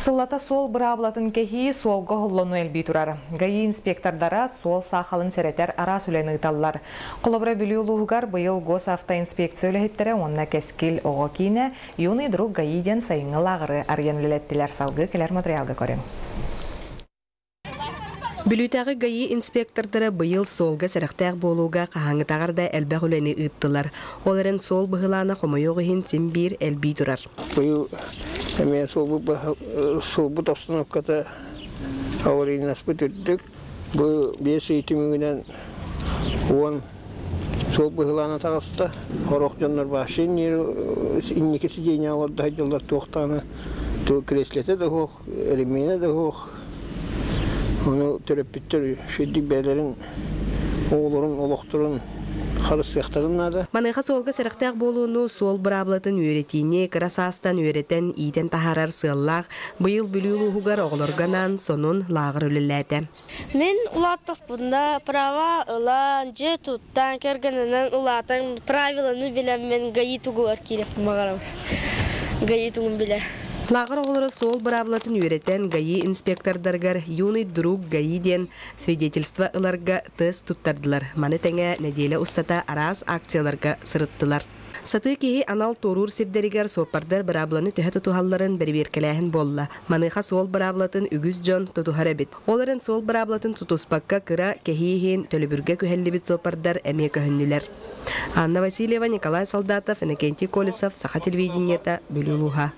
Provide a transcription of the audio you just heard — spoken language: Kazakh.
Сыллата сол бұрабылатын кехи солғы ғыллону әлбей тұрар. Гаи инспектордара сол сақалын сәретер ара сүлені ұталылар. Қолабыра білі ұлығығар бұйыл гос автоинспекция өліхеттері онына кәскіл оғы кейіне юны друг гаиден сайыңы лағыры арген салғы келер материалға көрем. Бүлүтәгы гаи инспектордары быйыл солга сәрәхтәк болуга кахаңытагырда әлбәк үләне ыттылар. Оларын сол быһылана хомойоғыһин симбир әлби турар. Быйыл әме сол бу обстановката аварийнас бүтүрдүк. Бу 5 итиминен он сол быһылана тагыста хорох жоннор башын иннеке сидения аларда жылдар тоқтаны. Ту креслете да хох, элемине да хох. Onu terapitler şiddet beylerin oğulların olukturun karışıktırınlarda. Manıqa solga sərəxtəq bolunu sol bırablatın üretini krasastan üreten iden taharar sığallaq bıyıl bülüluğugar oğlorganan sonun lağır ülülədi. Men ulattıq bunda prava ulan je tuttan kergeninden ulatan pravilanı bilen men gayitugular kirek mağaram. Gayitugun bile. Lağır oğları sol bırablatın üreten гаи инспектордаргар юный друг гаиден свидетельство ыларга тест туттардылар. Маны тәңе неделе устата арас акцияларга сырыттылар. Саты кеһи анал торур сирдеригер сопардар бырабланы төһө тутухалларын берберкеләһин болла. Маныха сол быраблатын үгүз жон тутухара бит. Оларын сол быраблатын тутуспакка кыра кеһиһин төлөбүргө көһеллибит сопардар эме көһүннүләр. Анна Васильева, Николай Солдатов, Иннокентий Колесов, Саха телевидениета, Бөлүлуха.